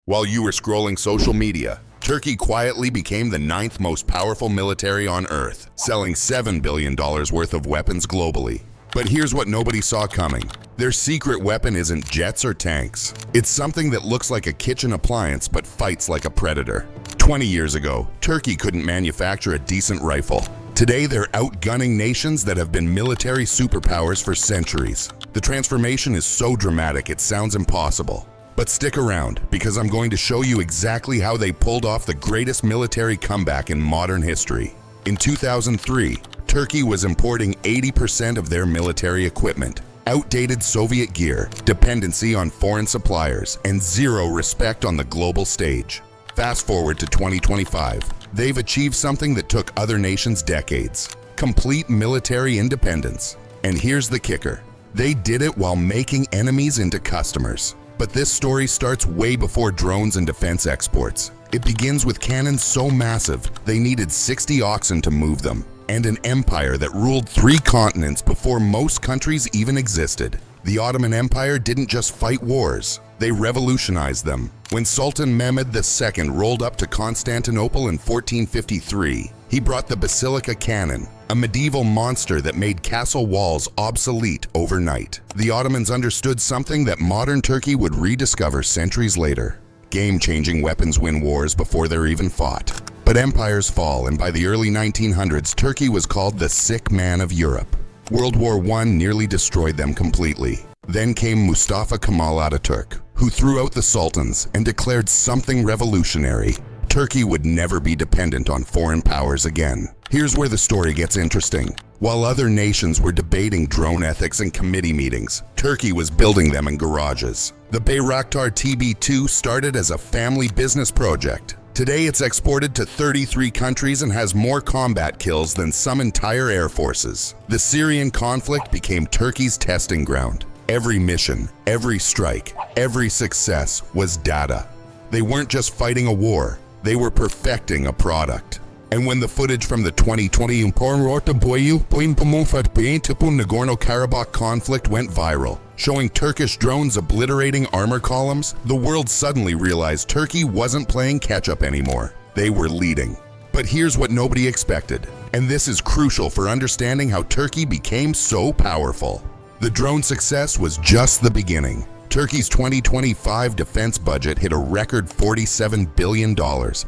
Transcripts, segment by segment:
While you were scrolling social media, Turkey quietly became the 9th most powerful military on Earth, selling $7 billion worth of weapons globally. But here's what nobody saw coming. Their secret weapon isn't jets or tanks. It's something that looks like a kitchen appliance but fights like a predator. 20 years ago, Turkey couldn't manufacture a decent rifle. Today, they're outgunning nations that have been military superpowers for centuries. The transformation is so dramatic it sounds impossible. But stick around, because I'm going to show you exactly how they pulled off the greatest military comeback in modern history. In 2003, Turkey was importing 80% of their military equipment, outdated Soviet gear, dependency on foreign suppliers, and zero respect on the global stage. Fast forward to 2025, they've achieved something that took other nations decades: complete military independence. And here's the kicker: they did it while making enemies into customers. But this story starts way before drones and defense exports. It begins with cannons so massive, they needed 60 oxen to move them, and an empire that ruled 3 continents before most countries even existed. The Ottoman Empire didn't just fight wars, they revolutionized them. When Sultan Mehmed II rolled up to Constantinople in 1453, he brought the Basilica Cannon, a medieval monster that made castle walls obsolete overnight. The Ottomans understood something that modern Turkey would rediscover centuries later: game-changing weapons win wars before they're even fought. But empires fall, and by the early 1900s, Turkey was called the sick man of Europe. World War I nearly destroyed them completely. Then came Mustafa Kemal Ataturk, who threw out the sultans and declared something revolutionary: Turkey would never be dependent on foreign powers again. Here's where the story gets interesting. While other nations were debating drone ethics in committee meetings, Turkey was building them in garages. The Bayraktar TB2 started as a family business project. Today it's exported to 33 countries and has more combat kills than some entire air forces. The Syrian conflict became Turkey's testing ground. Every mission, every strike, every success was data. They weren't just fighting a war, they were perfecting a product. And when the footage from the 2020 Nagorno-Karabakh conflict went viral, showing Turkish drones obliterating armor columns, the world suddenly realized Turkey wasn't playing catch-up anymore. They were leading. But here's what nobody expected, and this is crucial for understanding how Turkey became so powerful. The drone success was just the beginning. Turkey's 2025 defense budget hit a record $47 billion,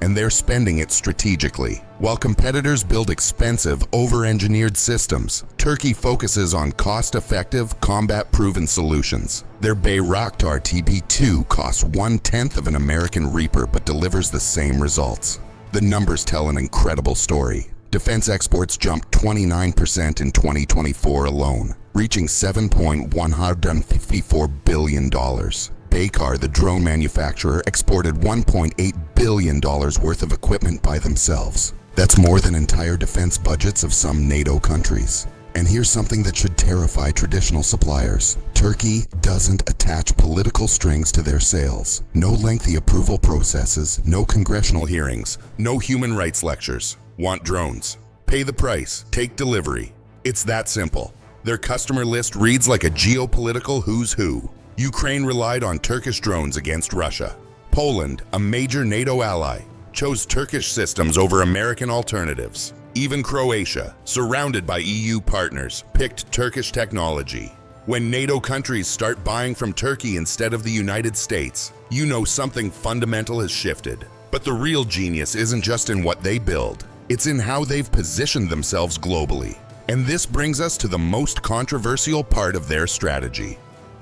and they're spending it strategically. While competitors build expensive, over-engineered systems, Turkey focuses on cost-effective, combat-proven solutions. Their Bayraktar TB2 costs 1/10 of an American Reaper but delivers the same results. The numbers tell an incredible story. Defense exports jumped 29% in 2024 alone, reaching $7.154 billion. Baykar, the drone manufacturer, exported $1.8 billion worth of equipment by themselves. That's more than entire defense budgets of some NATO countries. And here's something that should terrify traditional suppliers: Turkey doesn't attach political strings to their sales. No lengthy approval processes, no congressional hearings, no human rights lectures. Want drones? Pay the price, take delivery. It's that simple. Their customer list reads like a geopolitical who's who. Ukraine relied on Turkish drones against Russia. Poland, a major NATO ally, chose Turkish systems over American alternatives. Even Croatia, surrounded by EU partners, picked Turkish technology. When NATO countries start buying from Turkey instead of the United States, you know something fundamental has shifted. But the real genius isn't just in what they build. It's in how they've positioned themselves globally. And this brings us to the most controversial part of their strategy.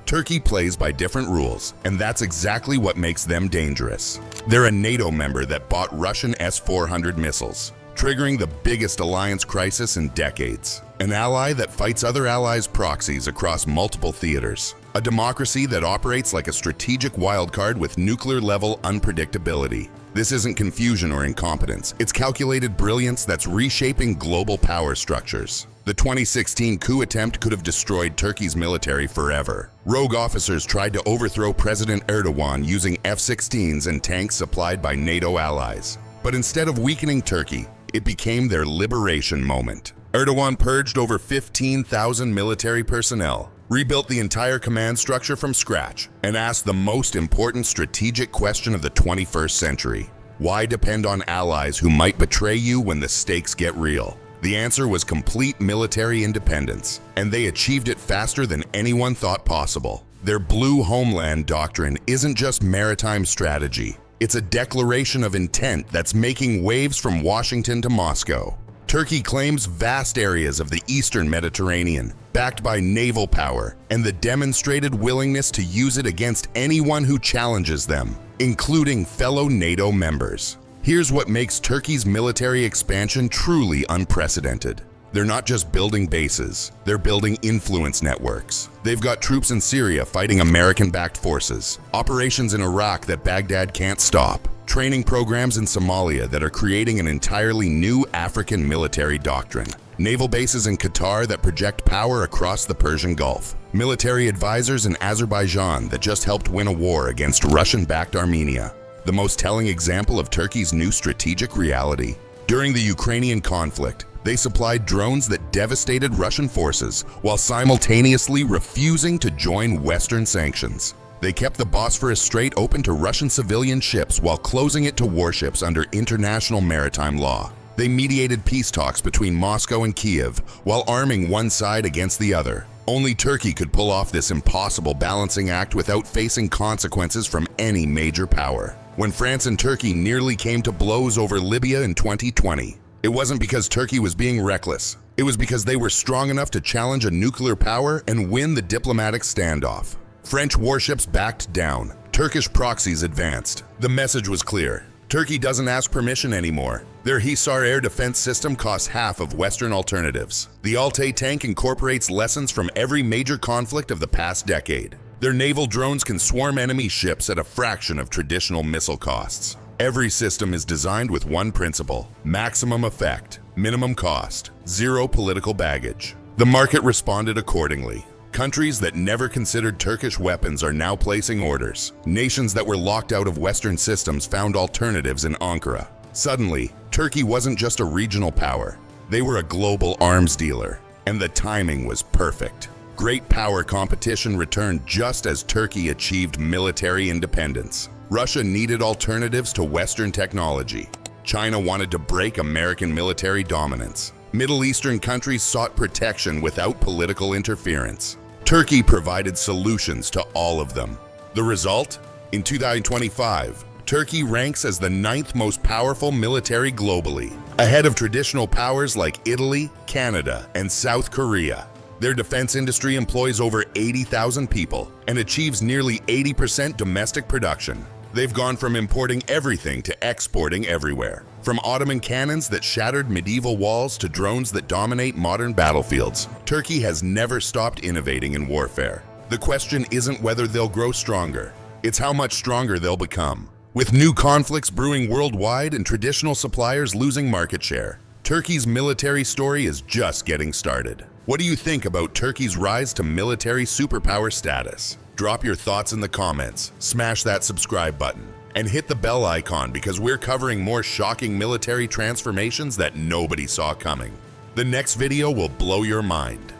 Turkey plays by different rules, and that's exactly what makes them dangerous. They're a NATO member that bought Russian S-400 missiles, triggering the biggest alliance crisis in decades. An ally that fights other allies' proxies across multiple theaters. A democracy that operates like a strategic wildcard with nuclear-level unpredictability. This isn't confusion or incompetence. It's calculated brilliance that's reshaping global power structures. The 2016 coup attempt could have destroyed Turkey's military forever. Rogue officers tried to overthrow President Erdogan using F-16s and tanks supplied by NATO allies. But instead of weakening Turkey, it became their liberation moment. Erdogan purged over 15,000 military personnel, rebuilt the entire command structure from scratch, and asked the most important strategic question of the 21st century. Why depend on allies who might betray you when the stakes get real? The answer was complete military independence, and they achieved it faster than anyone thought possible. Their blue homeland doctrine isn't just maritime strategy. It's a declaration of intent that's making waves from Washington to Moscow. Turkey claims vast areas of the eastern Mediterranean, backed by naval power and the demonstrated willingness to use it against anyone who challenges them, including fellow NATO members. Here's what makes Turkey's military expansion truly unprecedented. They're not just building bases, they're building influence networks. They've got troops in Syria fighting American-backed forces, operations in Iraq that Baghdad can't stop, training programs in Somalia that are creating an entirely new African military doctrine, naval bases in Qatar that project power across the Persian Gulf, military advisors in Azerbaijan that just helped win a war against Russian-backed Armenia. The most telling example of Turkey's new strategic reality. During the Ukrainian conflict, they supplied drones that devastated Russian forces while simultaneously refusing to join Western sanctions. They kept the Bosphorus Strait open to Russian civilian ships while closing it to warships under international maritime law. They mediated peace talks between Moscow and Kiev while arming one side against the other. Only Turkey could pull off this impossible balancing act without facing consequences from any major power. When France and Turkey nearly came to blows over Libya in 2020, it wasn't because Turkey was being reckless. It was because they were strong enough to challenge a nuclear power and win the diplomatic standoff. French warships backed down. Turkish proxies advanced. The message was clear. Turkey doesn't ask permission anymore. Their Hisar air defense system costs half of Western alternatives. The Altay tank incorporates lessons from every major conflict of the past decade. Their naval drones can swarm enemy ships at a fraction of traditional missile costs. Every system is designed with one principle: maximum effect, minimum cost, zero political baggage. The market responded accordingly. Countries that never considered Turkish weapons are now placing orders. Nations that were locked out of Western systems found alternatives in Ankara. Suddenly, Turkey wasn't just a regional power. They were a global arms dealer, and the timing was perfect. Great power competition returned just as Turkey achieved military independence. Russia needed alternatives to Western technology. China wanted to break American military dominance. Middle Eastern countries sought protection without political interference. Turkey provided solutions to all of them. The result? In 2025, Turkey ranks as the 9th most powerful military globally, ahead of traditional powers like Italy, Canada, and South Korea. Their defense industry employs over 80,000 people and achieves nearly 80% domestic production. They've gone from importing everything to exporting everywhere. From Ottoman cannons that shattered medieval walls to drones that dominate modern battlefields, Turkey has never stopped innovating in warfare. The question isn't whether they'll grow stronger, it's how much stronger they'll become. With new conflicts brewing worldwide and traditional suppliers losing market share, Turkey's military story is just getting started. What do you think about Turkey's rise to military superpower status? Drop your thoughts in the comments, smash that subscribe button, and hit the bell icon because we're covering more shocking military transformations that nobody saw coming. The next video will blow your mind.